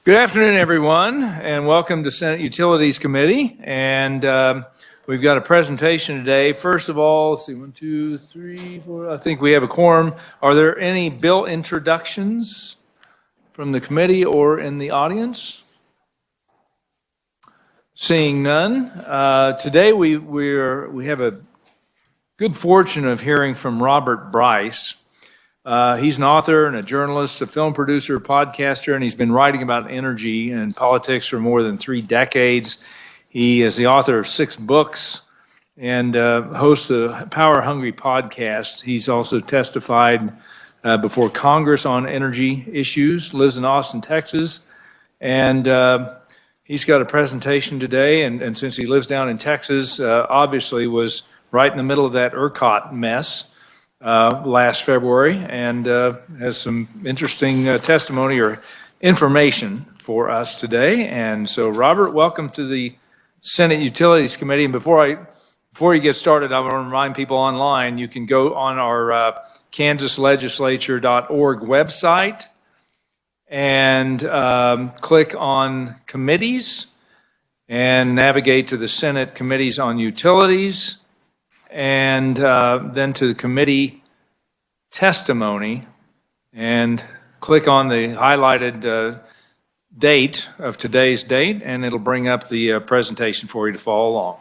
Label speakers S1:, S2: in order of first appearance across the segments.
S1: Good afternoon, everyone, and welcome to Senate Utilities Committee. And we've got a presentation today. First of all, let's see, 1, 2, 3, 4. I think we have a quorum. Are there any bill introductions from the committee or in the audience? Seeing none. Today we have a good fortune of hearing from Robert Bryce. He's an author and a journalist, a film producer, podcaster, and he's been writing about energy and politics for more than 3 decades. He is the author of 6 books and hosts the Power Hungry podcast. He's also testified before Congress on energy issues, lives in Austin, Texas, and he's got a presentation today, and since he lives down in Texas, obviously was right in the middle of that ERCOT mess last February, and has some interesting testimony or information for us today. And so, Robert, welcome to the Senate Utilities Committee. And before you get started, I want to remind people online, you can go on our ks.gov website and click on committees and navigate to the Senate Committees on Utilities, and then to the committee testimony, and click on the highlighted date of today's date, and it'll bring up the presentation for you to follow along.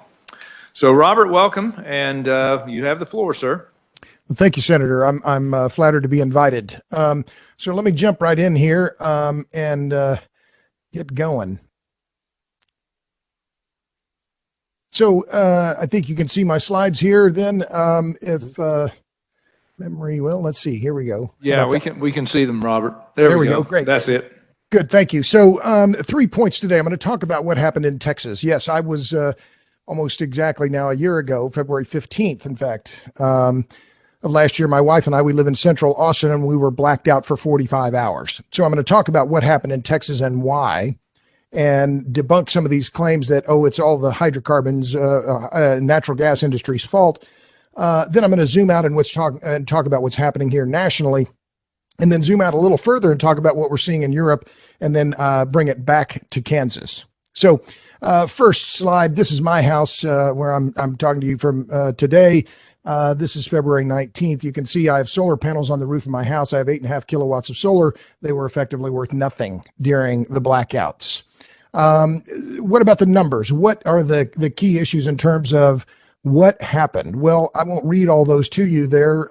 S1: So, Robert, welcome, and you have the floor, sir.
S2: Well, thank you, Senator. I'm flattered to be invited. So let me jump right in here and get going. So I think you can see my slides here. Then, if memory, well, let's see. Here we go.
S1: Yeah, we can see them, Robert. There we go.
S2: Great.
S1: That's it.
S2: Good. Thank you. So 3 points today. I'm going to talk about what happened in Texas. Yes, I was almost exactly now a year ago, February 15th, in fact, of last year. My wife and I, we live in Central Austin, and we were blacked out for 45 hours. So I'm going to talk about what happened in Texas and why, and debunk some of these claims that, oh, it's all the hydrocarbons, natural gas industry's fault. Then I'm going to zoom out and talk about what's happening here nationally, and then zoom out a little further and talk about what we're seeing in Europe, and then bring it back to Kansas. So first slide, this is my house where I'm talking to you from today. This is February 19th. You can see I have solar panels on the roof of my house. I have 8.5 kilowatts of solar. They were effectively worth nothing during the blackouts. What about the numbers? What are the key issues in terms of what happened? Well, I won't read all those to you there.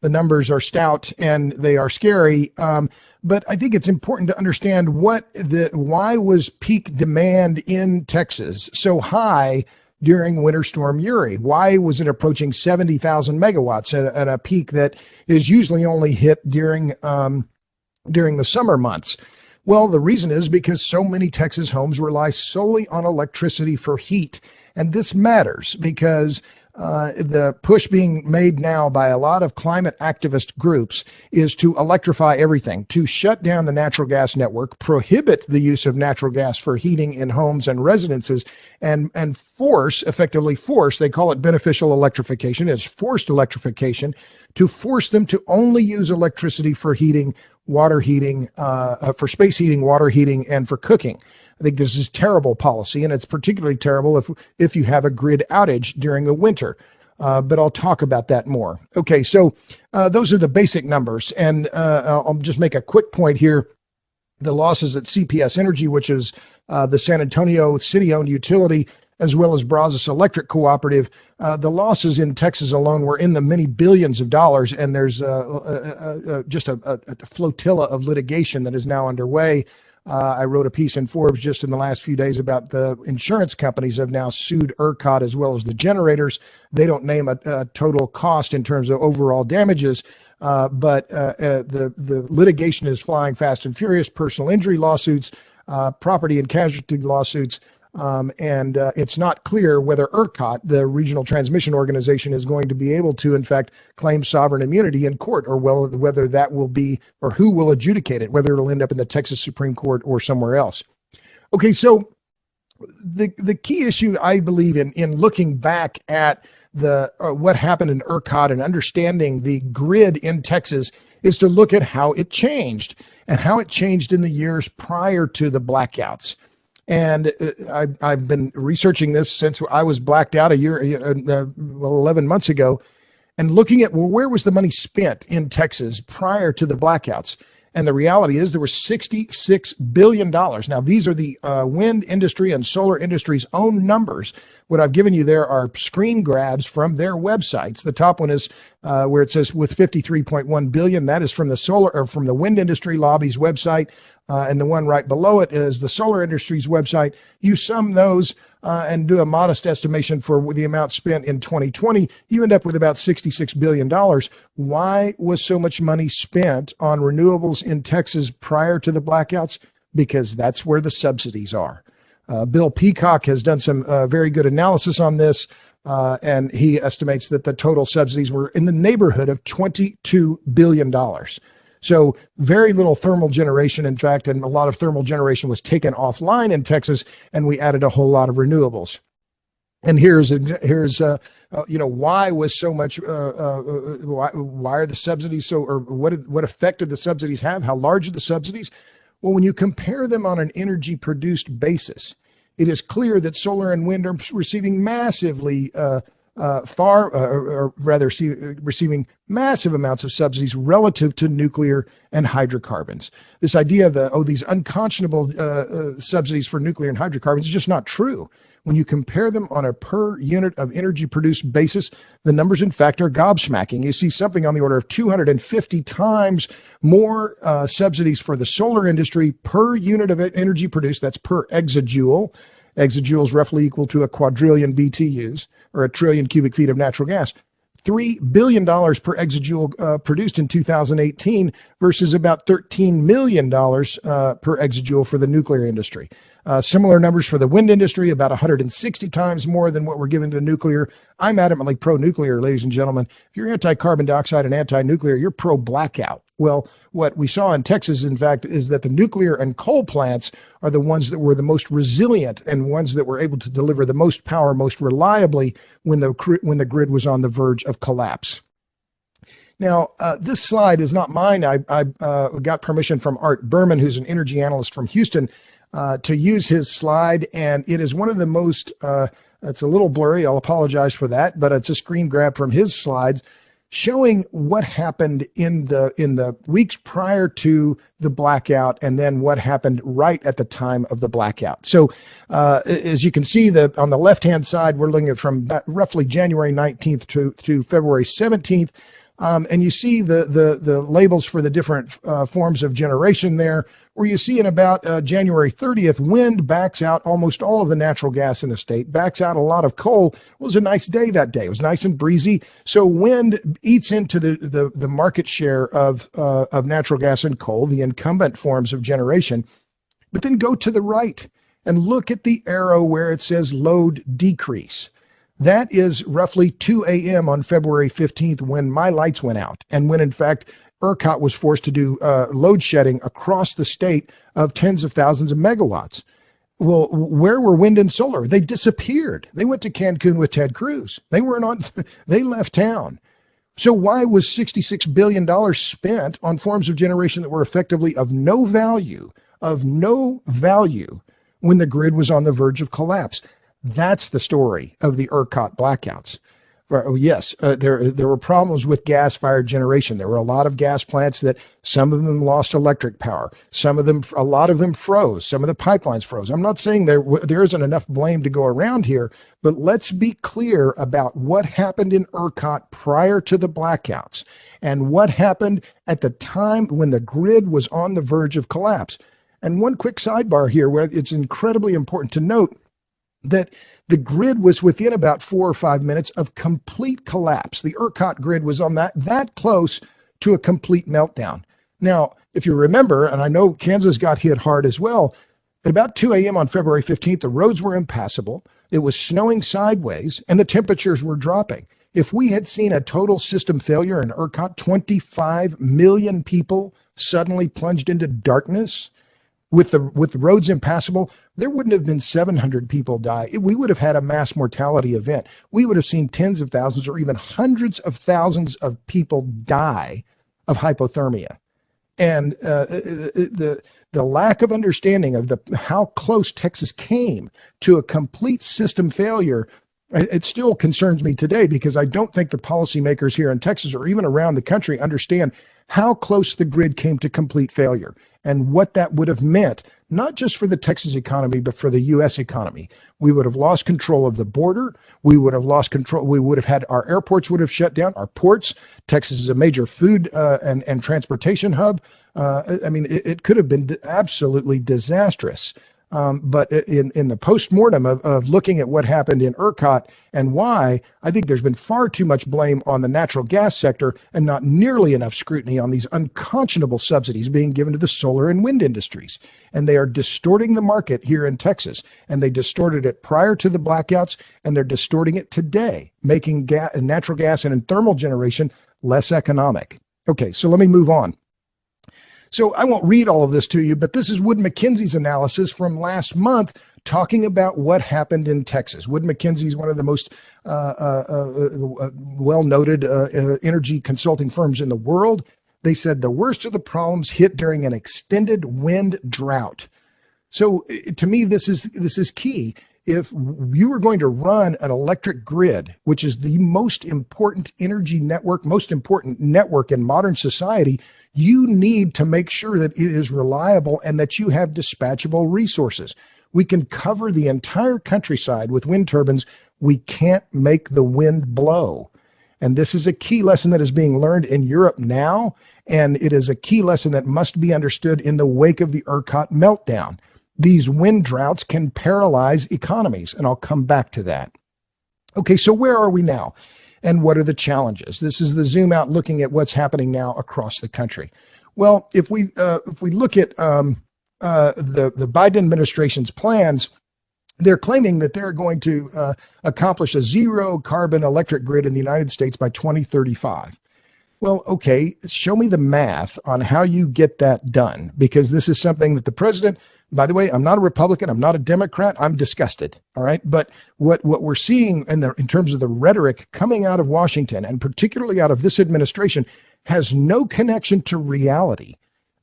S2: The numbers are stout and they are scary. But I think it's important to understand why was peak demand in Texas so high during Winter Storm Uri? Why was it approaching 70,000 megawatts at a peak that is usually only hit during the summer months? Well, the reason is because so many Texas homes rely solely on electricity for heat. And this matters because the push being made now by a lot of climate activist groups is to electrify everything, to shut down the natural gas network, prohibit the use of natural gas for heating in homes and residences, and effectively force, they call it beneficial electrification, it's forced electrification, to force them to only use electricity for heating, water heating, for space heating, water heating, and for cooking. I think this is terrible policy, and it's particularly terrible if you have a grid outage during the winter. But I'll talk about that more. Okay, so those are the basic numbers, and I'll just make a quick point here. The losses at CPS Energy, which is the San Antonio city-owned utility, as well as Brazos Electric Cooperative, the losses in Texas alone were in the many billions of dollars, and there's just a flotilla of litigation that is now underway. I wrote a piece in Forbes just in the last few days about the insurance companies have now sued ERCOT as well as the generators. They don't name a total cost in terms of overall damages, but the litigation is flying fast and furious, personal injury lawsuits, property and casualty lawsuits, and it's not clear whether ERCOT, the regional transmission organization, is going to be able to, in fact, claim sovereign immunity in court, or whether that will be, or who will adjudicate it, whether it'll end up in the Texas Supreme Court or somewhere else. Okay, so the key issue, I believe, in looking back at what happened in ERCOT and understanding the grid in Texas is to look at how it changed and how it changed in the years prior to the blackouts. And I've been researching this since I was blacked out 11 months ago, and looking at, well, where was the money spent in Texas prior to the blackouts? And the reality is there was $66 billion. Now, these are the wind industry and solar industry's own numbers. What I've given you there are screen grabs from their websites. The top one is where it says with 53.1 billion. That is from the solar or from the wind industry lobby's website. And the one right below it is the solar industry's website. You sum those and do a modest estimation for the amount spent in 2020, you end up with about $66 billion. Why was so much money spent on renewables in Texas prior to the blackouts? Because that's where the subsidies are. Bill Peacock has done some very good analysis on this, and he estimates that the total subsidies were in the neighborhood of $22 billion. So very little thermal generation, in fact, and a lot of thermal generation was taken offline in Texas, and we added a whole lot of renewables. And here's why was so much, why are the subsidies so, or what effect did the subsidies have? How large are the subsidies? Well, when you compare them on an energy produced basis, it is clear that solar and wind are receiving massively receiving massive amounts of subsidies relative to nuclear and hydrocarbons. This idea of these unconscionable subsidies for nuclear and hydrocarbons is just not true. When you compare them on a per unit of energy produced basis, the numbers, in fact, are gobsmacking. You see something on the order of 250 times more subsidies for the solar industry per unit of energy produced. That's per exajoule. Exajoule is roughly equal to a quadrillion BTUs, or a trillion cubic feet of natural gas. $3 billion per exajoule produced in 2018 versus about $13 million per exajoule for the nuclear industry. Similar numbers for the wind industry, about 160 times more than what we're giving to nuclear. I'm adamantly pro-nuclear, ladies and gentlemen. If you're anti-carbon dioxide and anti-nuclear, you're pro-blackout. Well, what we saw in Texas, in fact, is that the nuclear and coal plants are the ones that were the most resilient and ones that were able to deliver the most power most reliably when the grid was on the verge of collapse. Now, this slide is not mine. I got permission from Art Berman, who's an energy analyst from Houston, to use his slide, and it is one of the most, it's a little blurry, I'll apologize for that, but it's a screen grab from his slides showing what happened in the weeks prior to the blackout and then what happened right at the time of the blackout. So as you can see, on the left-hand side, we're looking at from roughly January 19th to February 17th. And you see the labels for the different forms of generation there, where you see in about January 30th, wind backs out almost all of the natural gas in the state, backs out a lot of coal. It was a nice day that day. It was nice and breezy. So wind eats into the market share of natural gas and coal, the incumbent forms of generation. But then go to the right and look at the arrow where it says load decrease. That is roughly 2 a.m. on February 15th when my lights went out, and when, in fact, ERCOT was forced to do load shedding across the state of tens of thousands of megawatts. Well, where were wind and solar? They disappeared. They went to Cancun with Ted Cruz. They left town. So why was $66 billion spent on forms of generation that were effectively of no value when the grid was on the verge of collapse? That's the story of the ERCOT blackouts. Yes, there were problems with gas-fired generation. There were a lot of gas plants that some of them lost electric power. A lot of them froze. Some of the pipelines froze. I'm not saying there isn't enough blame to go around here, but let's be clear about what happened in ERCOT prior to the blackouts and what happened at the time when the grid was on the verge of collapse. And one quick sidebar here, where it's incredibly important to note that the grid was within about 4 or 5 minutes of complete collapse. The ERCOT grid was on that close to a complete meltdown. Now, if you remember, and I know Kansas got hit hard as well, at about 2 a.m. on February 15th, the roads were impassable, it was snowing sideways, and the temperatures were dropping. If we had seen a total system failure in ERCOT, 25 million people suddenly plunged into darkness, with the roads impassable, there wouldn't have been 700 people die. We would have had a mass mortality event. We would have seen tens of thousands or even hundreds of thousands of people die of hypothermia. And the lack of understanding of how close Texas came to a complete system failure, it still concerns me today, because I don't think the policymakers here in Texas or even around the country understand how close the grid came to complete failure and what that would have meant, not just for the Texas economy, but for the U.S. economy. We would have lost control of the border. We would have lost control. We would have had, our airports would have shut down, our ports. Texas is a major food and transportation hub. I mean, it could have been absolutely disastrous. But in the postmortem of looking at what happened in ERCOT and why, I think there's been far too much blame on the natural gas sector and not nearly enough scrutiny on these unconscionable subsidies being given to the solar and wind industries. And they are distorting the market here in Texas. And they distorted it prior to the blackouts, and they're distorting it today, making natural gas and thermal generation less economic. Okay, so let me move on. So I won't read all of this to you, but this is Wood Mackenzie's analysis from last month talking about what happened in Texas. Wood Mackenzie is one of the most well-noted energy consulting firms in the world. They said the worst of the problems hit during an extended wind drought. So to me, this is key. If you are going to run an electric grid, which is the most important energy network, most important network in modern society, you need to make sure that it is reliable and that you have dispatchable resources. We can cover the entire countryside with wind turbines. We can't make the wind blow. And this is a key lesson that is being learned in Europe now. And it is a key lesson that must be understood in the wake of the ERCOT meltdown. These wind droughts can paralyze economies, and I'll come back to that. Okay, so where are we now? And what are the challenges? This is the zoom out looking at what's happening now across the country. Well, if we look at the Biden administration's plans, they're claiming that they're going to accomplish a zero carbon electric grid in the United States by 2035. Well, okay, show me the math on how you get that done, because this is something that the president, by the way, I'm not a Republican, I'm not a Democrat, I'm disgusted, all right? But what we're seeing in terms of the rhetoric coming out of Washington, and particularly out of this administration, has no connection to reality.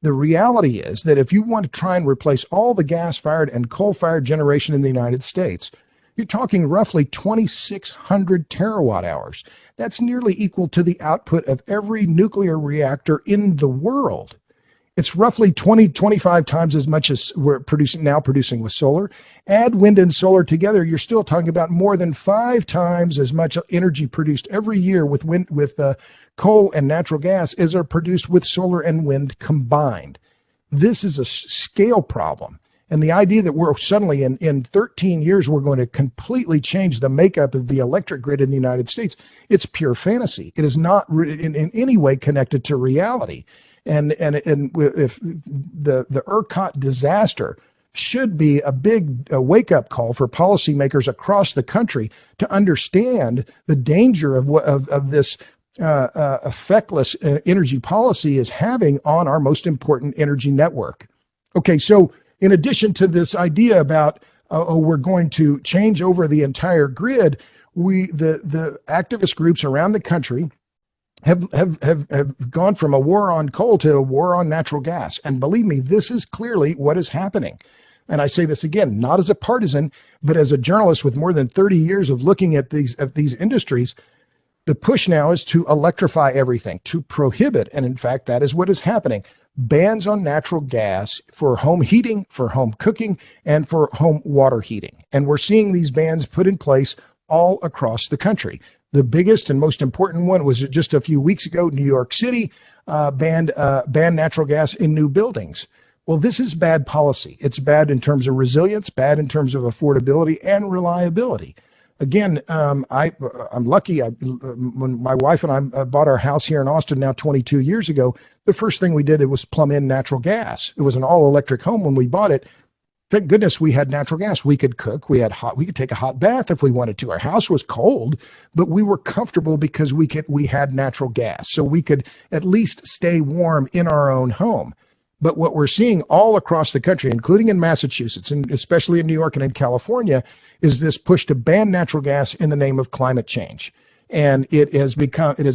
S2: The reality is that if you want to try and replace all the gas-fired and coal-fired generation in the United States, you're talking roughly 2,600 terawatt hours. That's nearly equal to the output of every nuclear reactor in the world. It's roughly 25 times as much as we're producing with solar. Add wind and solar together, you're still talking about more than 5 times as much energy produced every year with coal and natural gas as are produced with solar and wind combined. This is a scale problem. And the idea that we're suddenly in 13 years, we're going to completely change the makeup of the electric grid in the United States, it's pure fantasy. It is not in any way connected to reality. And if the ERCOT disaster should be a big wake-up call for policymakers across the country to understand the danger of this effectless energy policy is having on our most important energy network. Okay, so in addition to this idea about we're going to change over the entire grid, the activist groups around the country have gone from a war on coal to a war on natural gas. And believe me, this is clearly what is happening. And I say this again, not as a partisan, but as a journalist with more than 30 years of looking at these industries. The push now is to electrify everything, to prohibit, and in fact, that is what is happening, bans on natural gas for home heating, for home cooking, and for home water heating. And we're seeing these bans put in place all across the country. The biggest and most important one was just a few weeks ago. New York City banned natural gas in new buildings. Well, this is bad policy. It's bad in terms of resilience, bad in terms of affordability and reliability. Again, I'm lucky. When my wife and I bought our house here in Austin now 22 years ago, the first thing we did was plumb in natural gas. It was an all-electric home when we bought it. Thank goodness we had natural gas. We could cook. We could take a hot bath if we wanted to. Our house was cold, but we were comfortable because we had natural gas, so we could at least stay warm in our own home. But what we're seeing all across the country, including in Massachusetts, and especially in New York and in California, is this push to ban natural gas in the name of climate change. And it is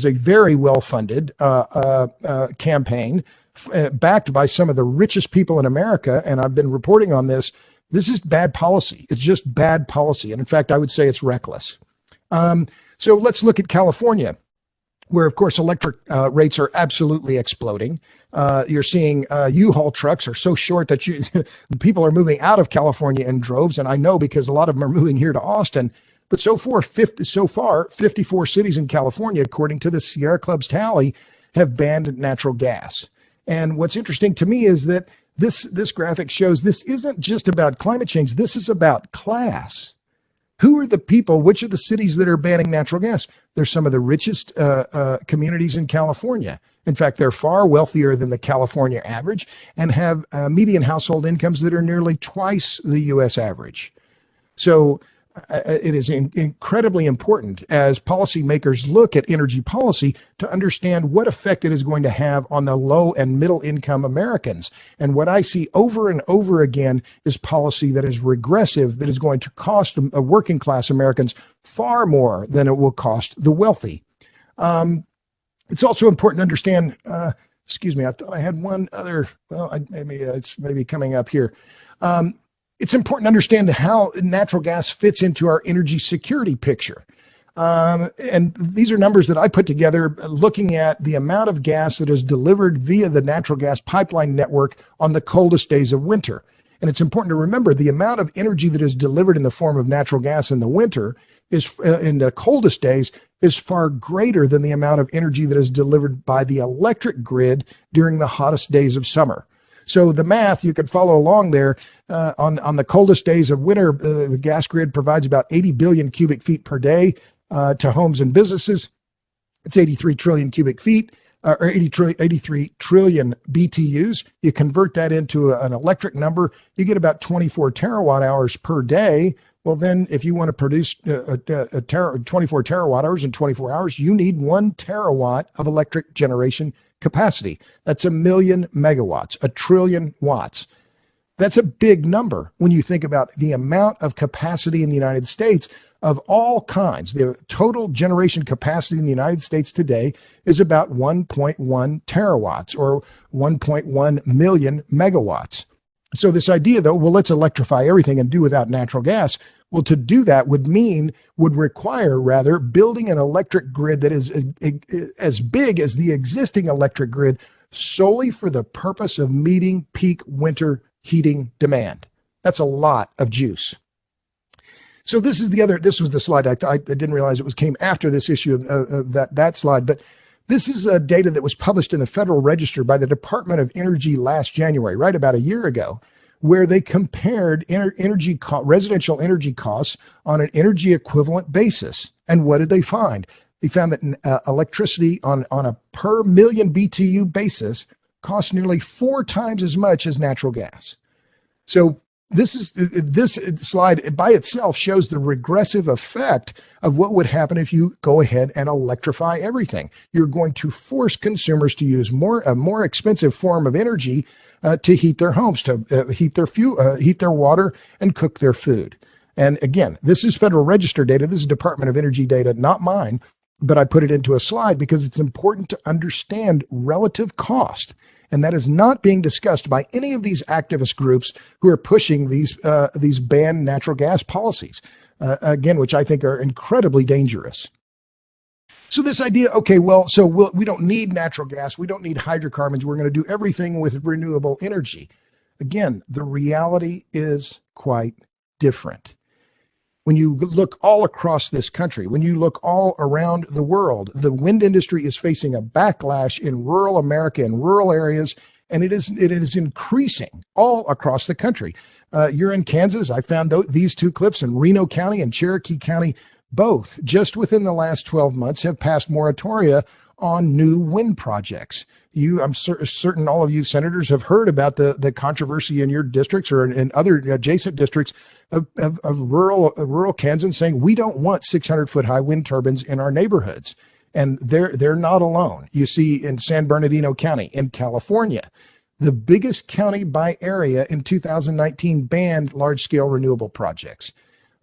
S2: a very well-funded campaign backed by some of the richest people in America. And I've been reporting on this. This is bad policy. It's just bad policy. And in fact, I would say it's reckless. So let's look at California, where, of course, electric rates are absolutely exploding. You're seeing U-Haul trucks are so short that people are moving out of California in droves. And I know because a lot of them are moving here to Austin. But so far, 54 cities in California, according to the Sierra Club's tally, have banned natural gas. And what's interesting to me is that this graphic shows this isn't just about climate change. This is about class. Who are the people? Which are the cities that are banning natural gas? They're some of the richest communities in California. In fact, they're far wealthier than the California average and have median household incomes that are nearly twice the U.S. average. So it is incredibly important as policymakers look at energy policy to understand what effect it is going to have on the low and middle income Americans. And what I see over and over again is policy that is regressive, that is going to cost working class Americans far more than it will cost the wealthy. It's also important to understand, excuse me, I thought I had one other, well, it's maybe coming up here. It's important to understand how natural gas fits into our energy security picture. And these are numbers that I put together looking at the amount of gas that is delivered via the natural gas pipeline network on the coldest days of winter. And it's important to remember the amount of energy that is delivered in the form of natural gas in the winter is in the coldest days is far greater than the amount of energy that is delivered by the electric grid during the hottest days of summer. So the math, you could follow along there. On the coldest days of winter, the gas grid provides about 80 billion cubic feet per day to homes and businesses. It's 83 trillion cubic feet, or 83 trillion BTUs. You convert that into an electric number, you get about 24 terawatt hours per day. Well, then if you want to produce 24 terawatt hours in 24 hours, you need 1 terawatt of electric generation capacity. That's 1 million megawatts, 1 trillion watts. That's a big number when you think about the amount of capacity in the United States of all kinds. The total generation capacity in the United States today is about 1.1 terawatts or 1.1 million megawatts. So this idea, though, well, let's electrify everything and do without natural gas. Well, to do that would require building an electric grid that is as big as the existing electric grid solely for the purpose of meeting peak winter heating demand. That's a lot of juice. So this was the slide. I didn't realize it came after this issue of that slide, but this is data that was published in the Federal Register by the Department of Energy last January, right about a year ago, where they compared residential energy costs on an energy equivalent basis. And what did they find? They found that electricity on a per million BTU basis costs nearly 4 times as much as natural gas. So this slide by itself shows the regressive effect of what would happen if you go ahead and electrify everything. You're going to force consumers to use a more expensive form of energy to heat their homes, to heat their water, and cook their food. And again, this is Federal Register data. This is Department of Energy data, not mine, but I put it into a slide because it's important to understand relative cost. And that is not being discussed by any of these activist groups who are pushing these banned natural gas policies, again, which I think are incredibly dangerous. So this idea, okay, well, we don't need natural gas. We don't need hydrocarbons. We're going to do everything with renewable energy. Again, the reality is quite different. When you look all across this country, when you look all around the world, the wind industry is facing a backlash in rural America, in rural areas, and it is increasing all across the country. You're in Kansas. I found these 2 clips in Reno County and Cherokee County. Both, just within the last 12 months, have passed moratoria on new wind projects. I'm certain all of you senators have heard about the controversy in your districts or in other adjacent districts of rural Kansas saying we don't want 600-foot high wind turbines in our neighborhoods. And they're not alone. You see in San Bernardino County in California, the biggest county by area in 2019 banned large-scale renewable projects.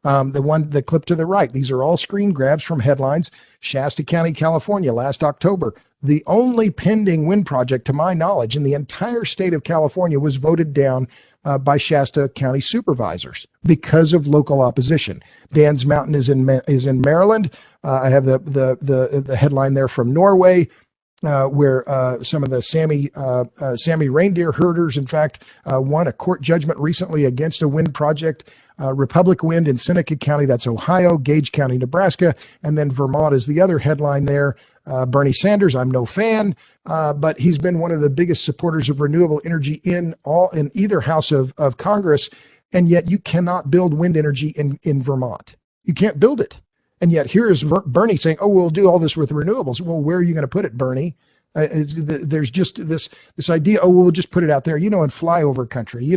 S2: The clip to the right, these are all screen grabs from headlines. Shasta County, California, last October. The only pending wind project, to my knowledge, in the entire state of California was voted down by Shasta County supervisors because of local opposition. Dan's Mountain is in Maryland. I have the headline there from Norway. Where some of the Sami reindeer herders, in fact, won a court judgment recently against a wind project. Republic Wind in Seneca County, that's Ohio, Gage County, Nebraska, and then Vermont is the other headline there. Bernie Sanders, I'm no fan, but he's been one of the biggest supporters of renewable energy in either house of Congress, and yet you cannot build wind energy in Vermont. You can't build it. And yet here is Bernie saying, oh, we'll do all this with renewables. Well, where are you going to put it, Bernie? There's just this idea, oh, we'll just put it out there, in flyover country,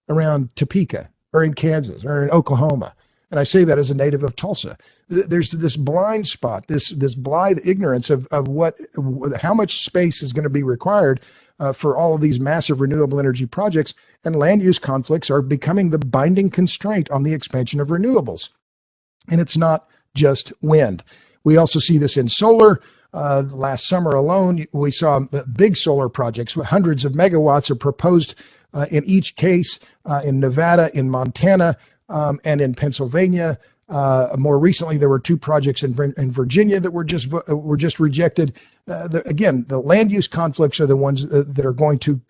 S2: around Topeka or in Kansas or in Oklahoma. And I say that as a native of Tulsa. There's this blind spot, this blithe ignorance of how much space is going to be required for all of these massive renewable energy projects. And land use conflicts are becoming the binding constraint on the expansion of renewables. And it's not just wind. We also see this in solar. Last summer alone, we saw big solar projects with hundreds of megawatts are proposed in each case in Nevada, in Montana, and in Pennsylvania. More recently, there were two projects in Virginia that were just rejected. Again, the land use conflicts are the ones that are going to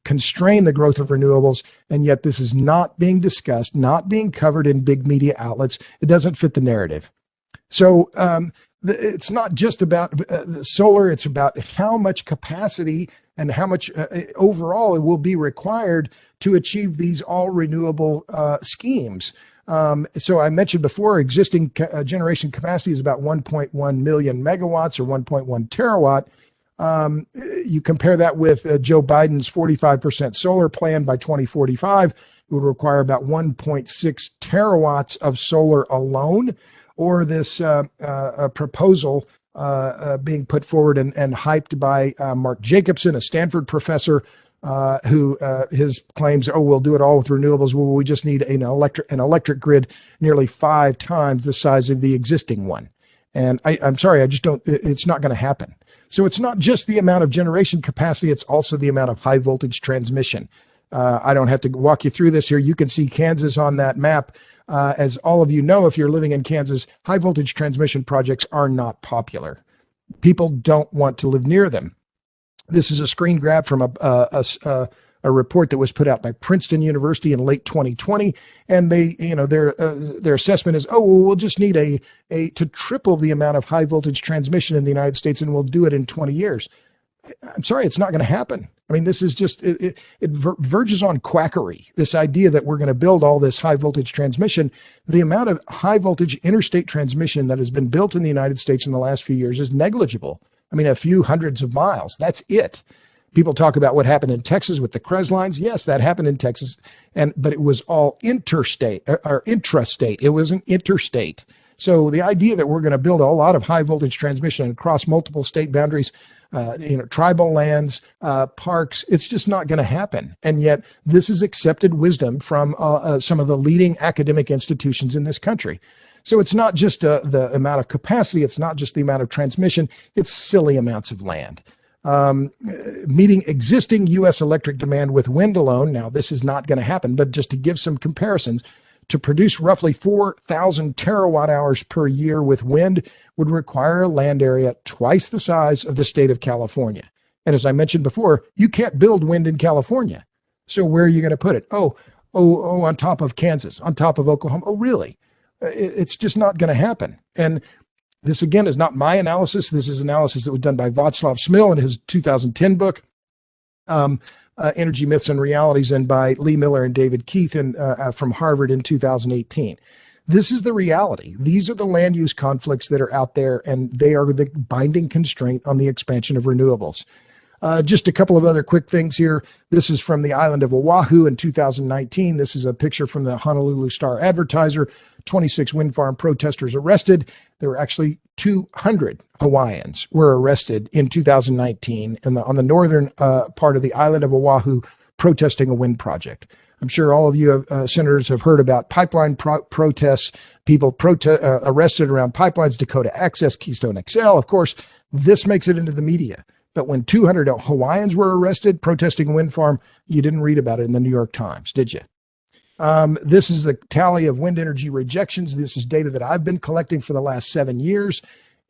S2: constrain the growth of renewables, and yet this is not being discussed, not being covered in big media outlets. It doesn't fit the narrative. So it's not just about the solar, it's about how much capacity and how much overall it will be required to achieve these all renewable schemes. So I mentioned before, existing generation capacity is about 1.1 million megawatts or 1.1 terawatt. You compare that with Joe Biden's 45% solar plan by 2045, it would require about 1.6 terawatts of solar alone. Or this proposal being put forward and hyped by Mark Jacobson, a Stanford professor, who his claims, oh, we'll do it all with renewables. Well, we just need an electric grid nearly 5 times the size of the existing one. And I'm sorry, it's not going to happen. So it's not just the amount of generation capacity, it's also the amount of high voltage transmission. I don't have to walk you through this here. You can see Kansas on that map. As all of you know, if you're living in Kansas, high voltage transmission projects are not popular. People don't want to live near them. This is a screen grab from a report that was put out by Princeton University in late 2020, and their assessment is, oh, well, we'll just need to triple the amount of high voltage transmission in the United States, and we'll do it in 20 years. I'm sorry, it's not going to happen. I mean, this is just, it verges on quackery, this idea that we're going to build all this high voltage transmission. The amount of high voltage interstate transmission that has been built in the United States in the last few years is negligible. I mean, a few hundreds of miles, that's it. People talk about what happened in Texas with the CREZ lines. Yes, that happened in Texas, but it was all interstate or intrastate. It wasn't interstate. So the idea that we're going to build a lot of high voltage transmission across multiple state boundaries, tribal lands, parks, it's just not going to happen. And yet this is accepted wisdom from some of the leading academic institutions in this country. So it's not just the amount of capacity. It's not just the amount of transmission. It's silly amounts of land. Meeting existing U.S. electric demand with wind alone. Now, this is not going to happen, but just to give some comparisons, to produce roughly 4,000 terawatt hours per year with wind would require a land area twice the size of the state of California. And as I mentioned before, you can't build wind in California. So where are you going to put it? Oh, on top of Kansas, on top of Oklahoma. Oh, really? It's just not going to happen. And this, again, is not my analysis. This is analysis that was done by Václav Smil in his 2010 book, Energy Myths and Realities, and by Lee Miller and David Keith from Harvard in 2018. This is the reality. These are the land use conflicts that are out there, and they are the binding constraint on the expansion of renewables. Just a couple of other quick things here. This is from the island of Oahu in 2019. This is a picture from the Honolulu Star Advertiser. 26 wind farm protesters arrested. There were actually 200 Hawaiians were arrested in 2019 on the northern part of the island of Oahu protesting a wind project. I'm sure all of you senators have heard about pipeline protests, people arrested around pipelines, Dakota Access, Keystone XL. Of course, this makes it into the media. But when 200 Hawaiians were arrested protesting a wind farm, you didn't read about it in the New York Times, did you? This is the tally of wind energy rejections. This is data that I've been collecting for the last 7 years.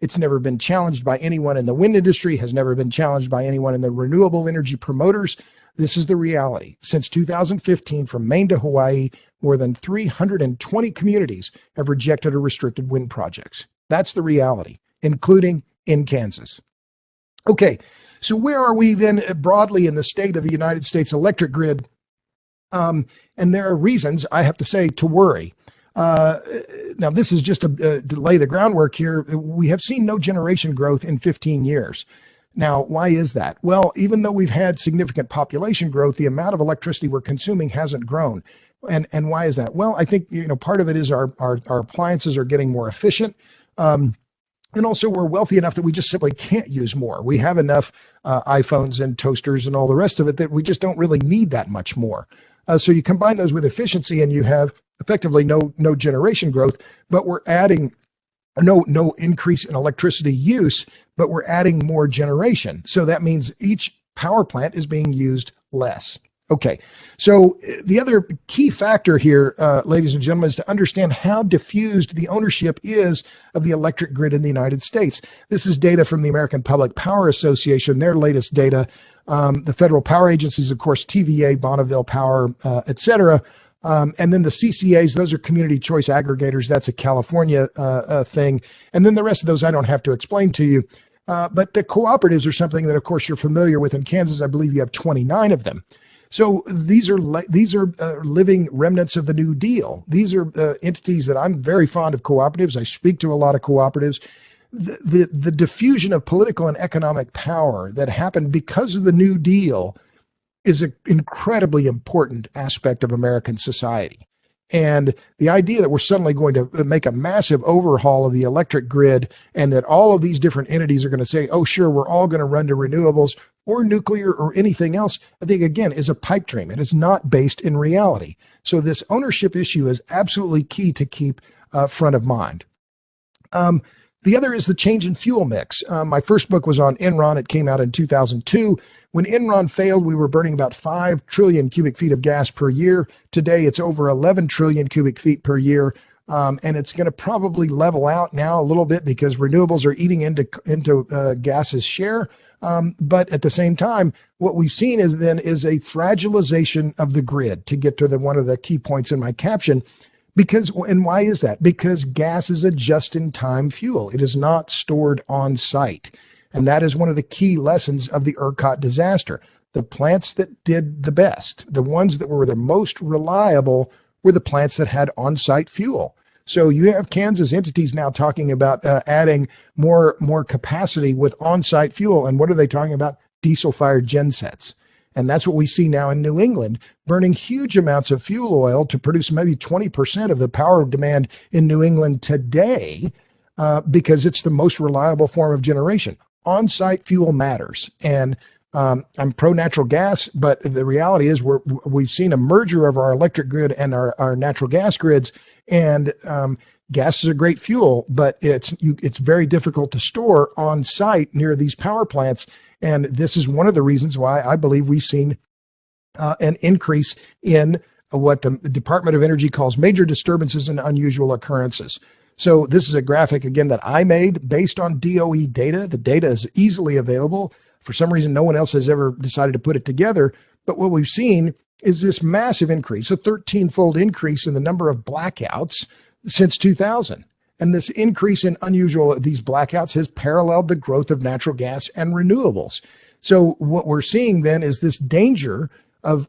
S2: It's never been challenged by anyone in the wind industry, has never been challenged by anyone in the renewable energy promoters. This is the reality. Since 2015, from Maine to Hawaii, more than 320 communities have rejected or restricted wind projects. That's the reality, including in Kansas. Okay, so where are we then broadly in the state of the United States electric grid? And there are reasons, I have to say, to worry. Now, this is just to lay the groundwork here. We have seen no generation growth in 15 years. Now, why is that? Well, even though we've had significant population growth, the amount of electricity we're consuming hasn't grown. And why is that? Well, I think, part of it is our appliances are getting more efficient. And also we're wealthy enough that we just simply can't use more. We have enough iPhones and toasters and all the rest of it that we just don't really need that much more. So you combine those with efficiency and you have effectively no generation growth, but we're adding no increase in electricity use, but we're adding more generation. So that means each power plant is being used less. Okay, so the other key factor here, ladies and gentlemen, is to understand how diffused the ownership is of the electric grid in the United States. This is data from the American Public Power Association, their latest data. The federal power agencies, of course, TVA, Bonneville Power, et cetera. And then the CCAs, those are community choice aggregators. That's a California thing. And then the rest of those I don't have to explain to you. But the cooperatives are something that, of course, you're familiar with in Kansas. I believe you have 29 of them. So these are living remnants of the New Deal. These are entities that I'm very fond of cooperatives. I speak to a lot of cooperatives. The diffusion of political and economic power that happened because of the New Deal is an incredibly important aspect of American society. And the idea that we're suddenly going to make a massive overhaul of the electric grid and that all of these different entities are going to say, oh, sure, we're all going to run to renewables or nuclear or anything else, I think, again, is a pipe dream. It is not based in reality. So this ownership issue is absolutely key to keep front of mind. The other is the change in fuel mix. My first book was on Enron. It came out in 2002. When Enron failed, we were burning about 5 trillion cubic feet of gas per year. Today, it's over 11 trillion cubic feet per year. And it's going to probably level out now a little bit because renewables are eating into gas's share. But at the same time, what we've seen is a fragilization of the grid, to get to one of the key points in my caption. And why is that? Because gas is a just-in-time fuel. It is not stored on site. And that is one of the key lessons of the ERCOT disaster. The plants that did the best, the ones that were the most reliable, were the plants that had on-site fuel. So you have Kansas entities now talking about adding more capacity with on-site fuel. And what are they talking about? Diesel-fired gensets. And that's what we see now in New England, burning huge amounts of fuel oil to produce maybe 20% of the power demand in New England today, because it's the most reliable form of generation. On-site fuel matters. And I'm pro-natural gas, but the reality is we've seen a merger of our electric grid and our natural gas grids. And gas is a great fuel, but it's very difficult to store on site near these power plants. And this is one of the reasons why I believe we've seen an increase in what the Department of Energy calls major disturbances and unusual occurrences. So this is a graphic, again, that I made based on DOE data. The data is easily available. For some reason, no one else has ever decided to put it together. But what we've seen is this massive increase, a 13-fold increase in the number of blackouts since 2000. And this increase in these blackouts has paralleled the growth of natural gas and renewables. So what we're seeing then is this danger of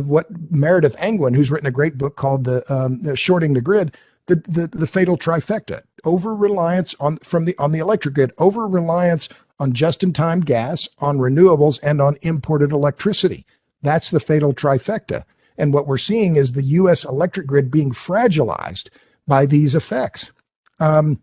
S2: what Meredith Angwin, who's written a great book called the Shorting the Grid, the fatal trifecta: over-reliance on the electric grid, over-reliance on just-in-time gas, on renewables, and on imported electricity. That's the fatal trifecta. And what we're seeing is the U.S. electric grid being fragilized by these effects. And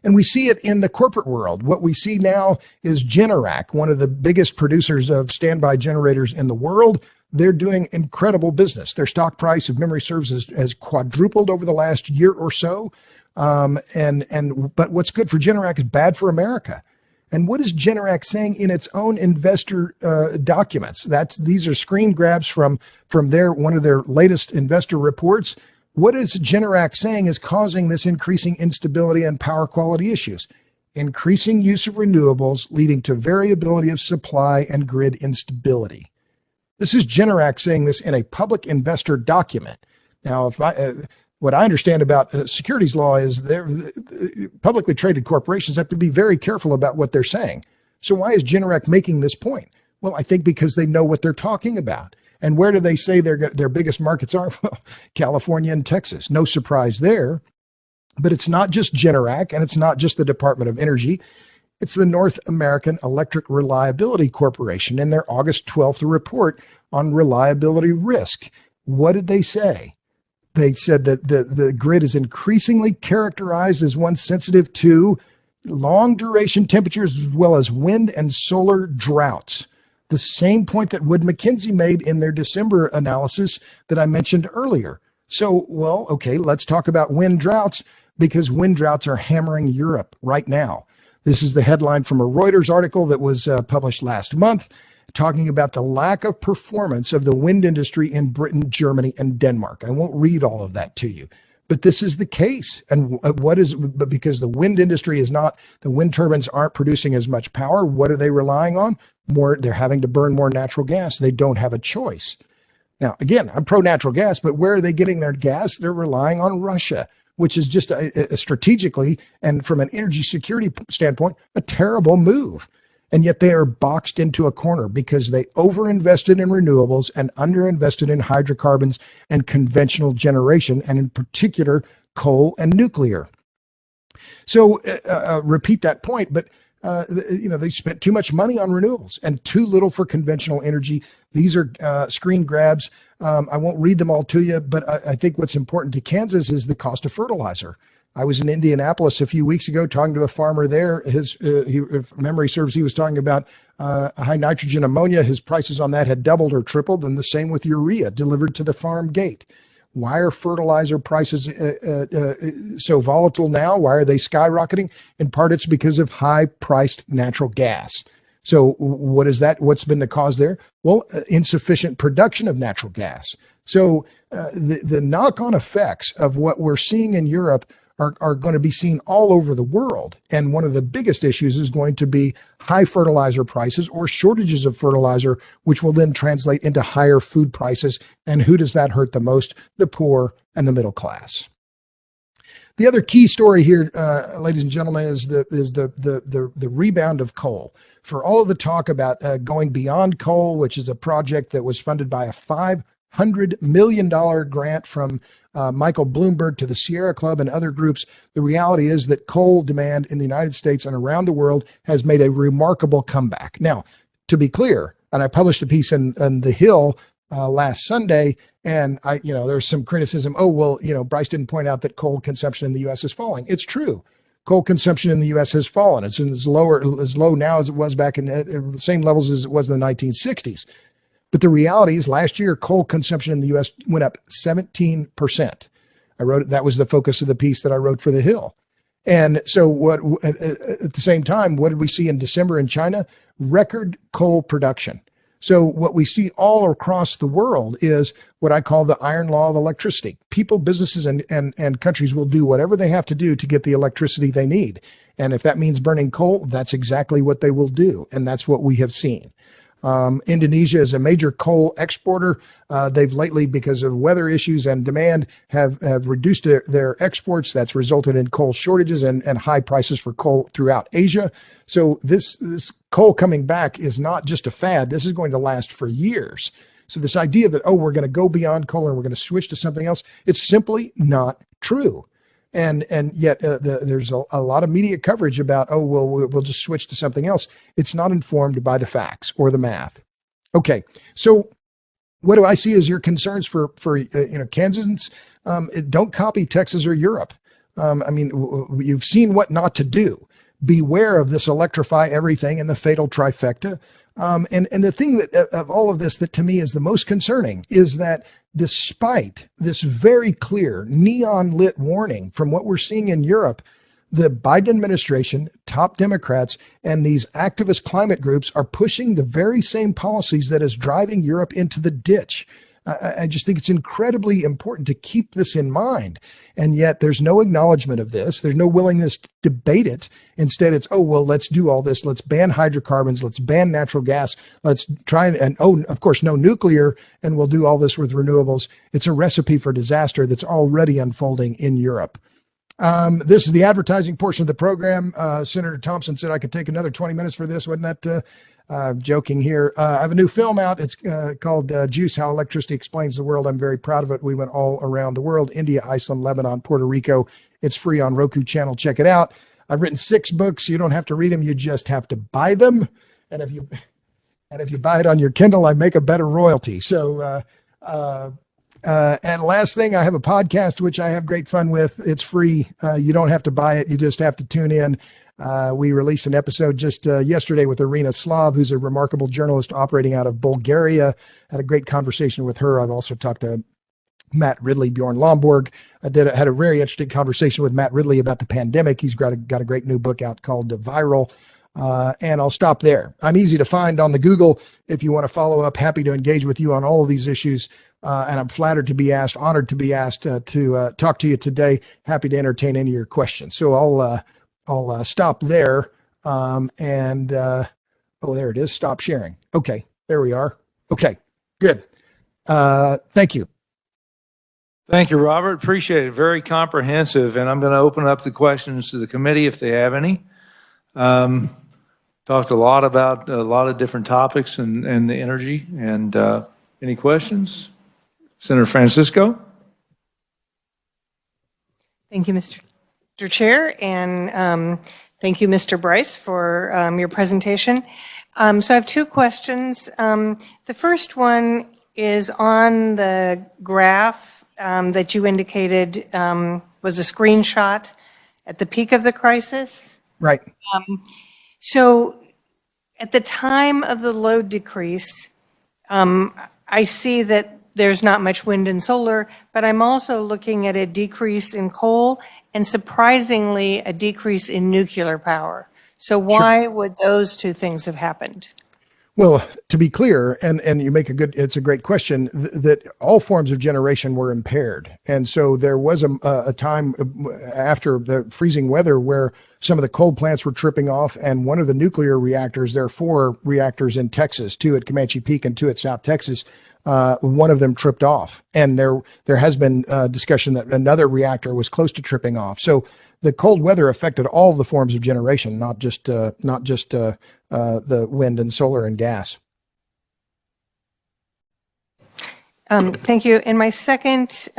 S2: we see it in the corporate world. What we see now is Generac, one of the biggest producers of standby generators in the world. they're doing incredible business. Their stock price, if memory serves, has quadrupled over the last year or so. But what's good for Generac is bad for America. And what is Generac saying in its own investor documents? These are screen grabs from one of their latest investor reports. What is Generac saying is causing this increasing instability and power quality issues? Increasing use of renewables leading to variability of supply and grid instability. This is Generac saying this in a public investor document. Now, what I understand about securities law is publicly traded corporations have to be very careful about what they're saying. So why is Generac making this point? Well, I think because they know what they're talking about. And where do they say their biggest markets are? Well, California and Texas. No surprise there. But it's not just Generac, and it's not just the Department of Energy. It's the North American Electric Reliability Corporation in their August 12th report on reliability risk. What did they say? They said that the grid is increasingly characterized as one sensitive to long duration temperatures as well as wind and solar droughts. The same point that Wood Mackenzie made in their December analysis that I mentioned earlier. So, well, okay, let's talk about wind droughts, because wind droughts are hammering Europe right now. This is the headline from a Reuters article that was published last month, talking about the lack of performance of the wind industry in Britain, Germany, and Denmark. I won't read all of that to you, but this is the case. And because the wind industry the wind turbines aren't producing as much power, what are they relying on? They're having to burn more natural gas. They don't have a choice. Now, again, I'm pro natural gas, but where are they getting their gas? They're relying on Russia, which is just strategically and from an energy security standpoint, a terrible move. And yet they are boxed into a corner because they overinvested in renewables and underinvested in hydrocarbons and conventional generation, and in particular, coal and nuclear. So repeat that point, but they spent too much money on renewables and too little for conventional energy. These are screen grabs. I won't read them all to you, but I think what's important to Kansas is the cost of fertilizer. I was in Indianapolis a few weeks ago talking to a farmer there. If memory serves, he was talking about high nitrogen ammonia. His prices on that had doubled or tripled, and the same with urea delivered to the farm gate. Why are fertilizer prices so volatile now? Why are they skyrocketing? In part, it's because of high-priced natural gas. So what is that? What's been the cause there? Well, insufficient production of natural gas. So the knock-on effects of what we're seeing in Europe are going to be seen all over the world. And one of the biggest issues is going to be high fertilizer prices or shortages of fertilizer, which will then translate into higher food prices. And who does that hurt the most? The poor and the middle class. The other key story here, ladies and gentlemen, is the rebound of coal. For all of the talk about going beyond coal, which is a project that was funded by a $500 million grant from Michael Bloomberg to the Sierra Club and other groups, the reality is that coal demand in the United States and around the world has made a remarkable comeback. Now, to be clear, and I published a piece in The Hill last Sunday, and there's some criticism. Oh, well, Bryce didn't point out that coal consumption in the U.S. is falling. It's true. Coal consumption in the U.S. has fallen. It's as low now as it was back in the same levels as it was in the 1960s. But the reality is last year, coal consumption in the U.S. went up 17%. That was the focus of the piece that I wrote for The Hill. And so at the same time, what did we see in December in China? Record coal production. So what we see all across the world is what I call the iron law of electricity. People, businesses, and countries will do whatever they have to do to get the electricity they need. And if that means burning coal, that's exactly what they will do. And that's what we have seen. Indonesia is a major coal exporter. They've lately, because of weather issues and demand, have reduced their exports. That's resulted in coal shortages and high prices for coal throughout Asia. So this coal coming back is not just a fad. This is going to last for years. So this idea that, we're going to go beyond coal and we're going to switch to something else, it's simply not true. And yet there's a lot of media coverage about, we'll just switch to something else. It's not informed by the facts or the math. Okay, so what do I see as your concerns for Kansans? Don't copy Texas or Europe. You've seen what not to do. beware of this electrify everything and the fatal trifecta. And the thing that of all of this that to me is the most concerning is that despite this very clear neon lit warning from what we're seeing in Europe, the Biden administration, top Democrats, and these activist climate groups are pushing the very same policies that is driving Europe into the ditch. I just think it's incredibly important to keep this in mind. And yet there's no acknowledgement of this. There's no willingness to debate it. Instead, it's, oh, well, let's do all this. Let's ban hydrocarbons. Let's ban natural gas. Let's try and oh, of course, no nuclear. And we'll do all this with renewables. It's a recipe for disaster that's already unfolding in Europe. This is the advertising portion of the program. Senator Thompson said I could take another 20 minutes for this. Wasn't that joking here? I have a new film out. It's called Juice, How Electricity Explains the World. I'm very proud of it. We went all around the world, India, Iceland, Lebanon, Puerto Rico. It's free on Roku channel. Check it out. I've written 6 books. You don't have to read them. You just have to buy them. And if you buy it on your Kindle, I make a better royalty. So, and last thing, I have a podcast, which I have great fun with. It's free. You don't have to buy it. You just have to tune in. We released an episode just yesterday with Irina Slav, who's a remarkable journalist operating out of Bulgaria. Had a great conversation with her. I've also talked to Matt Ridley, Bjorn Lomborg. Had a very interesting conversation with Matt Ridley about the pandemic. He's got a great new book out called Viral. And I'll stop there. I'm easy to find on the Google. If you want to follow up, happy to engage with you on all of these issues. And I'm flattered to be asked, honored to be asked to talk to you today. Happy to entertain any of your questions. So I'll stop there. Oh, there it is. Stop sharing. Okay, there we are. Okay, good. Thank you.
S1: Thank you, Robert. Appreciate it. Very comprehensive. And I'm going to open up the questions to the committee if they have any. Talked a lot about a lot of different topics and the energy. And any questions? Senator Francisco?
S3: Thank you, Mr. Chair, and thank you, Mr. Bryce, for your presentation. So I have 2 questions. The first one is on the graph that you indicated was a screenshot at the peak of the crisis.
S2: Right.
S3: So at the time of the load decrease, I see that there's not much wind and solar, but I'm also looking at a decrease in coal and surprisingly a decrease in nuclear power. So why would those 2 things have happened?
S2: Well, to be clear, and you make it's a great question, that all forms of generation were impaired. And so there was a time after the freezing weather where some of the coal plants were tripping off, and one of the nuclear reactors, there are 4 reactors in Texas, 2 at Comanche Peak and 2 at South Texas, one of them tripped off. And there has been discussion that another reactor was close to tripping off. So the cold weather affected all the forms of generation, not just the wind and solar and gas.
S3: Thank you. And my second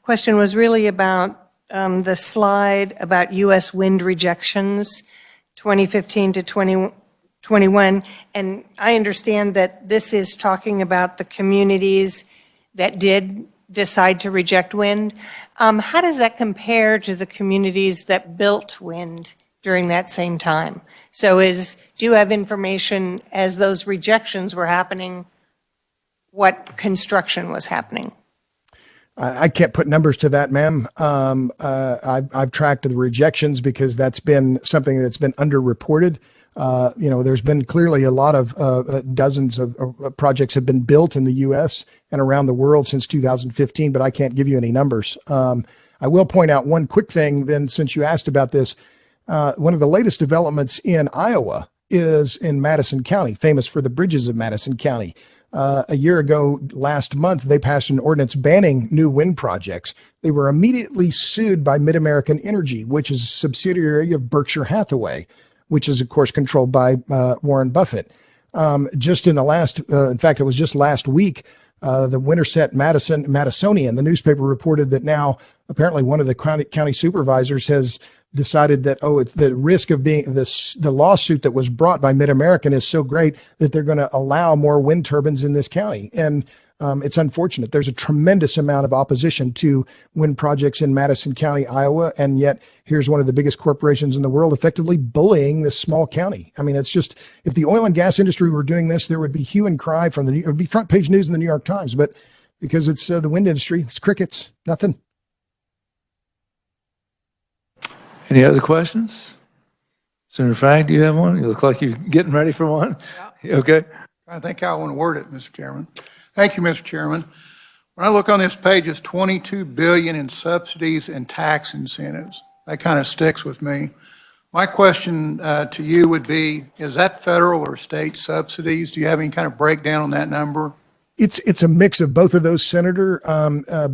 S3: question was really about the slide about U.S. wind rejections, 2015 to 2021. And I understand that this is talking about the communities that did decide to reject wind. How does that compare to the communities that built wind during that same time? So do you have information as those rejections were happening, what construction was happening?
S2: I can't put numbers to that, ma'am. I've tracked the rejections because that's been something that's been underreported. There's been clearly a lot of dozens of projects have been built in the U.S. and around the world since 2015, but I can't give you any numbers. I will point out one quick thing then, since you asked about this. One of the latest developments in Iowa is in Madison County, famous for the bridges of Madison County. A year ago, last month, they passed an ordinance banning new wind projects. They were immediately sued by Mid-American Energy, which is a subsidiary of Berkshire Hathaway, which is, of course, controlled by Warren Buffett. Just in the last, in fact, it was just last week, the Winterset Madisonian, the newspaper reported that now apparently one of the county supervisors has decided that, it's the risk of being the lawsuit that was brought by Mid-American is so great that they're going to allow more wind turbines in this county. And It's unfortunate. There's a tremendous amount of opposition to wind projects in Madison County, Iowa, and yet here's one of the biggest corporations in the world effectively bullying this small county. I mean, it's just, if the oil and gas industry were doing this, there would be hue and cry from it would be front page news in the New York Times, but because it's the wind industry, it's crickets, nothing.
S1: Any other questions? Senator Frank, do you have one? You look like you're getting ready for one. Yeah. Okay.
S4: I think I want to word it, Mr. Chairman. Thank you, Mr. Chairman. When I look on this page, it's $22 billion in subsidies and tax incentives. That kind of sticks with me. My question to you would be, is that federal or state subsidies? Do you have any kind of breakdown on that number?
S2: It's a mix of both of those, Senator.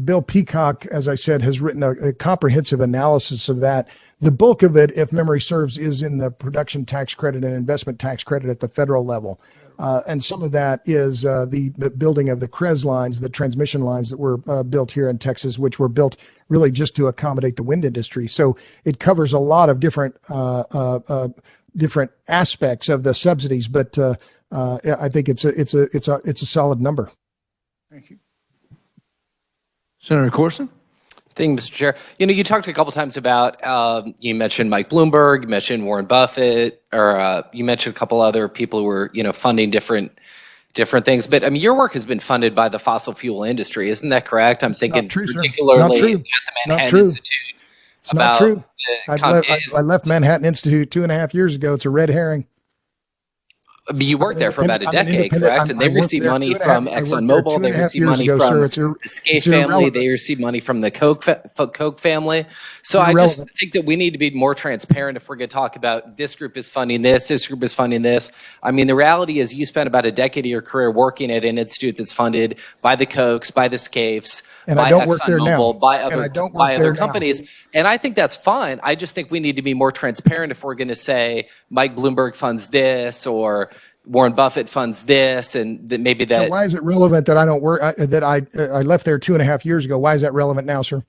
S2: Bill Peacock, as I said, has written a comprehensive analysis of that. The bulk of it, if memory serves, is in the production tax credit and investment tax credit at the federal level. And some of that is the building of the CREZ lines, the transmission lines that were built here in Texas, which were built really just to accommodate the wind industry. So it covers a lot of different aspects of the subsidies, but I think it's a solid number.
S4: Thank you.
S1: Senator Corson?
S5: Thank you, Mr. Chair. You talked a couple times about, you mentioned Mike Bloomberg, you mentioned Warren Buffett, or you mentioned a couple other people who were, funding different things. But I mean, your work has been funded by the fossil fuel industry, isn't that correct? I'm thinking
S2: true,
S5: particularly
S2: true.
S5: at the
S2: Not
S5: Manhattan
S2: true.
S5: Institute.
S2: It's not true. I left Manhattan Institute 2.5 years ago. It's a red herring.
S5: You worked there for about a decade, correct? And they receive money from ExxonMobil. They receive money from the Skate family. They receive money from the Koch family. So I just think that we need to be more transparent if we're going to talk about this group is funding this group is funding this. I mean, the reality is you spent about a decade of your career working at an institute that's funded by the Kochs, by the Scapes, by ExxonMobil, by other companies. And I think that's fine. I just think we need to be more transparent if we're going to say Mike Bloomberg funds this or Warren Buffett funds this, and that maybe that.
S2: So why is it relevant that I don't work? That I left there 2.5 years ago? Why is that relevant now, sir?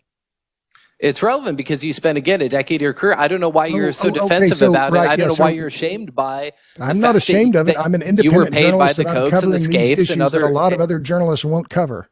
S5: It's relevant because you spent, again, a decade of your career. I don't know why you're so defensive about it. I don't know why you're ashamed by.
S2: I'm not ashamed of it. I'm an independent
S5: you were paid by
S2: journalist
S5: the Kochs and the Scapes and other.
S2: That a lot of other journalists won't cover.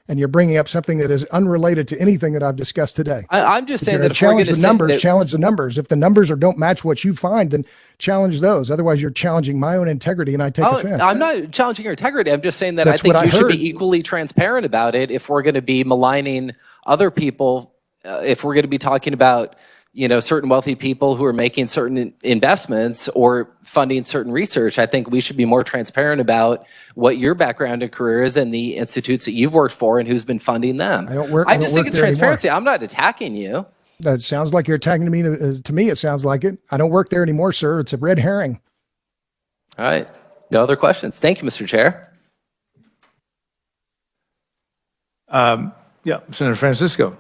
S2: And you're bringing up something that is unrelated to anything that I've discussed today.
S5: I'm just saying that if
S2: challenge the numbers, challenge the numbers. If the numbers don't match what you find, then challenge those. Otherwise, you're challenging my own integrity, and I take offense.
S5: I'm not challenging your integrity. I'm just saying that I think you should be equally transparent about it if we're going to be maligning other people, if we're going to be talking about certain wealthy people who are making certain investments or funding certain research. I think we should be more transparent about what your background and career is and the institutes that you've worked for and who's been funding them. I just think it's transparency. I'm not attacking you.
S2: That sounds like you're attacking me. To me, it sounds like it. I don't work there anymore, sir. It's a red herring.
S5: All right. No other questions. Thank you, Mr. Chair.
S1: Senator Francisco.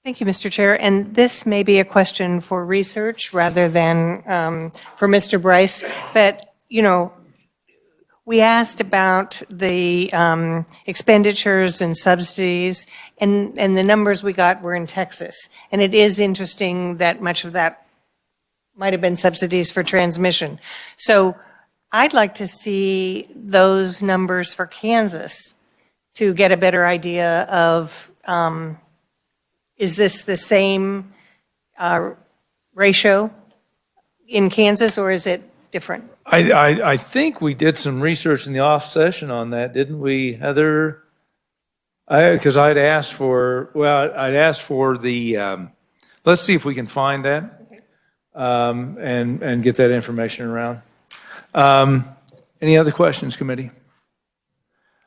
S3: Thank you, Mr. Chair. And this may be a question for research rather than for Mr. Bryce. But, we asked about the expenditures and subsidies, and the numbers we got were in Texas. And it is interesting that much of that might have been subsidies for transmission. So I'd like to see those numbers for Kansas to get a better idea of is this the same ratio in Kansas, or is it different?
S1: I think we did some research in the off session on that, didn't we, Heather? Because I'd asked for the, let's see if we can find that and get that information around. Any other questions, committee?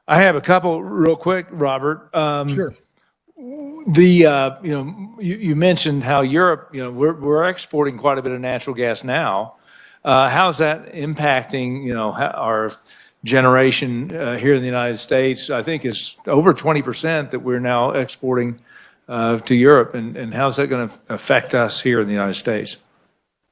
S1: I have a couple real quick, Robert.
S2: Sure.
S1: You mentioned how Europe, we're exporting quite a bit of natural gas now. How's that impacting, our generation here in the United States? I think it's over 20% that we're now exporting to Europe, and how's that going to affect us here in the United States?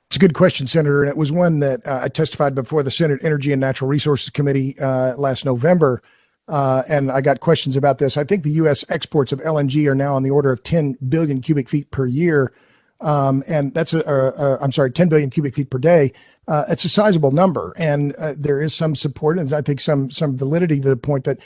S2: It's a good question, Senator, and it was one that I testified before the Senate Energy and Natural Resources Committee last November. And I got questions about this. I think the U.S. exports of LNG are now on the order of 10 billion cubic feet per year. And that's 10 billion cubic feet per day. it's a sizable number, and there is some support, and I think some validity to the point that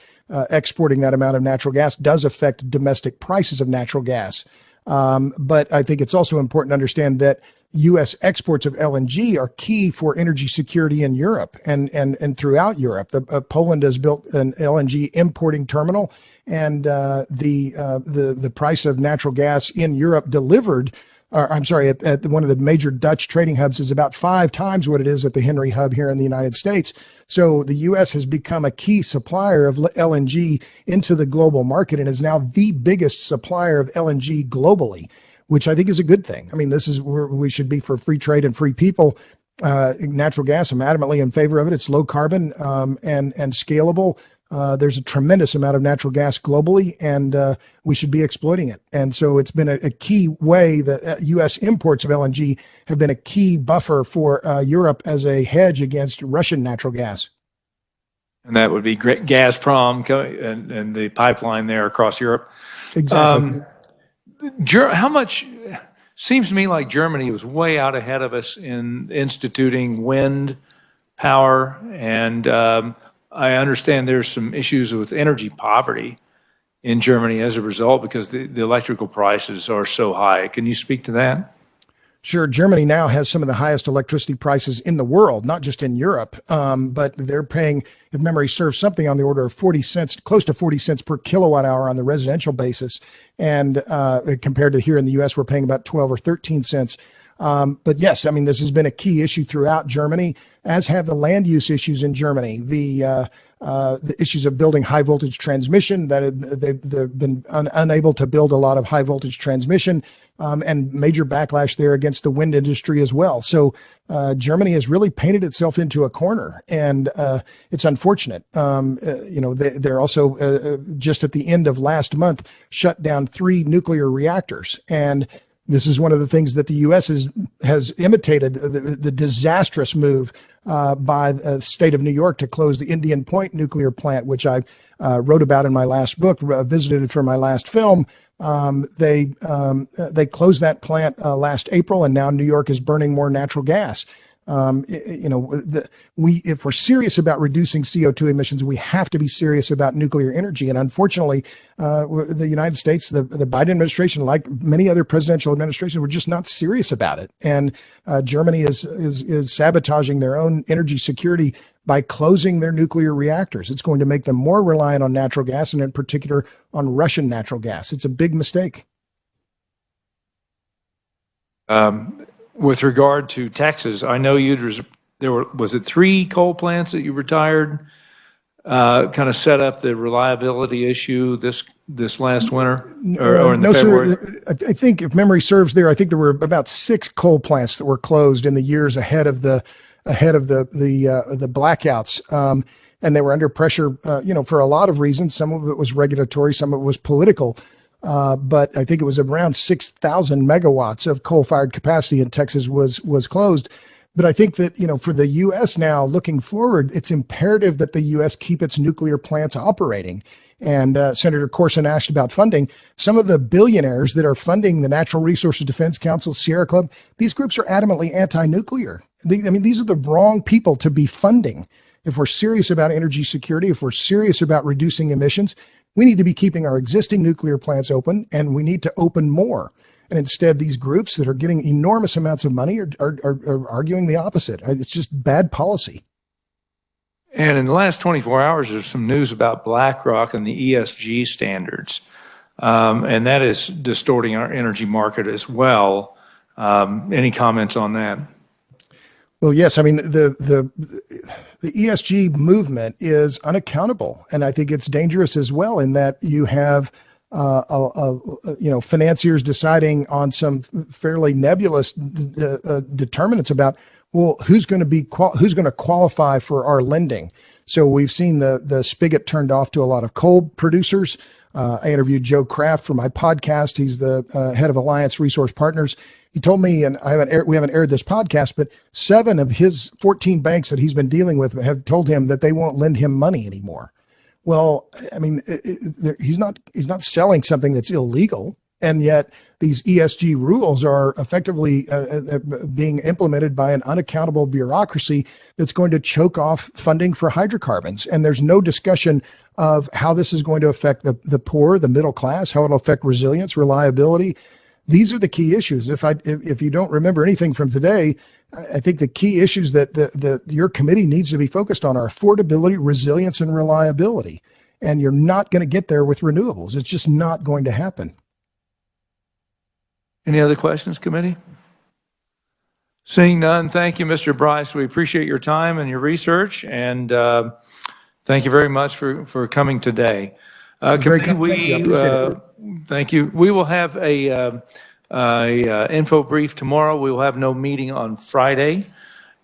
S2: exporting that amount of natural gas does affect domestic prices of natural gas. But I think it's also important to understand that U.S. exports of LNG are key for energy security in Europe and throughout Europe. Poland has built an LNG importing terminal, and the price of natural gas in Europe delivered, at one of the major Dutch trading hubs is about 5 times what it is at the Henry Hub here in the United States. So the U.S. has become a key supplier of LNG into the global market and is now the biggest supplier of LNG globally, which I think is a good thing. I mean, this is where we should be for free trade and free people. Natural gas, I'm adamantly in favor of it. It's low carbon and scalable. There's a tremendous amount of natural gas globally, and we should be exploiting it. And so it's been a key way that U.S. imports of LNG have been a key buffer for Europe as a hedge against Russian natural gas.
S1: And that would be Gazprom and the pipeline there across Europe.
S2: Exactly.
S1: How much seems to me like Germany was way out ahead of us in instituting wind power, and I understand there's some issues with energy poverty in Germany as a result because the electrical prices are so high. Can you speak to that?
S2: Sure. Germany now has some of the highest electricity prices in the world, not just in Europe, but they're paying, if memory serves, something on the order of 40 cents, close to 40 cents per kilowatt hour on the residential basis. And compared to here in the U.S., we're paying about 12 or 13 cents. But yes, I mean, this has been a key issue throughout Germany, as have the land use issues in Germany. The issues of building high voltage transmission, that they've been unable to build a lot of high voltage transmission, and major backlash there against the wind industry as well. So Germany has really painted itself into a corner, and it's unfortunate. They're also just at the end of last month shut down 3 nuclear reactors, and this is one of the things that the U.S. has imitated, the disastrous move by the state of New York to close the Indian Point nuclear plant, which I wrote about in my last book, visited for my last film. They closed that plant last April, and now New York is burning more natural gas. If we're serious about reducing CO2 emissions, we have to be serious about nuclear energy. And unfortunately, the United States, the Biden administration, like many other presidential administrations, were just not serious about it. And Germany is sabotaging their own energy security by closing their nuclear reactors. It's going to make them more reliant on natural gas, and in particular on Russian natural gas. It's a big mistake.
S1: With regard to Texas, I know was it 3 coal plants that you retired, kind of set up the reliability issue this last winter or in February?
S2: Sir, I think if memory serves there, I think there were about 6 coal plants that were closed in the years ahead of the blackouts. And they were under pressure, for a lot of reasons. Some of it was regulatory, some of it was political. But I think it was around 6,000 megawatts of coal-fired capacity in Texas was closed. But I think that, for the U.S. now looking forward, it's imperative that the U.S. keep its nuclear plants operating. And Senator Corson asked about funding. Some of the billionaires that are funding the Natural Resources Defense Council, Sierra Club, these groups are adamantly anti-nuclear. These are the wrong people to be funding. If we're serious about energy security, if we're serious about reducing emissions, we need to be keeping our existing nuclear plants open, and we need to open more. And instead, these groups that are getting enormous amounts of money are arguing the opposite. It's just bad policy.
S1: And in the last 24 hours, there's some news about BlackRock and the ESG standards. And that is distorting our energy market as well. Any comments on that?
S2: Well, yes. I mean, the ESG movement is unaccountable, and I think it's dangerous as well in that you have financiers deciding on some fairly nebulous determinants about, well, who's going to qualify for our lending. So we've seen the spigot turned off to a lot of coal producers. I interviewed Joe Kraft for my podcast. He's the head of Alliance Resource Partners. He told me, and we haven't aired this podcast, but 7 of his 14 banks that he's been dealing with have told him that they won't lend him money anymore. Well, I mean, he's not selling something that's illegal. And yet these ESG rules are effectively being implemented by an unaccountable bureaucracy that's going to choke off funding for hydrocarbons. And there's no discussion of how this is going to affect the poor, the middle class, how it'll affect resilience, reliability. These are the key issues. If you don't remember anything from today, I think the key issues that your committee needs to be focused on are affordability, resilience, and reliability. And you're not going to get there with renewables. It's just not going to happen.
S1: Any other questions, committee? Seeing none, thank you, Mr. Bryce. We appreciate your time and your research, and thank you very much for coming today. Committee, thank you. We will have a info brief tomorrow. We will have no meeting on Friday,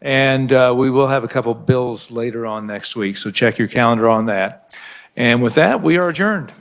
S1: and we will have a couple bills later on next week, so check your calendar on that. And with that, we are adjourned.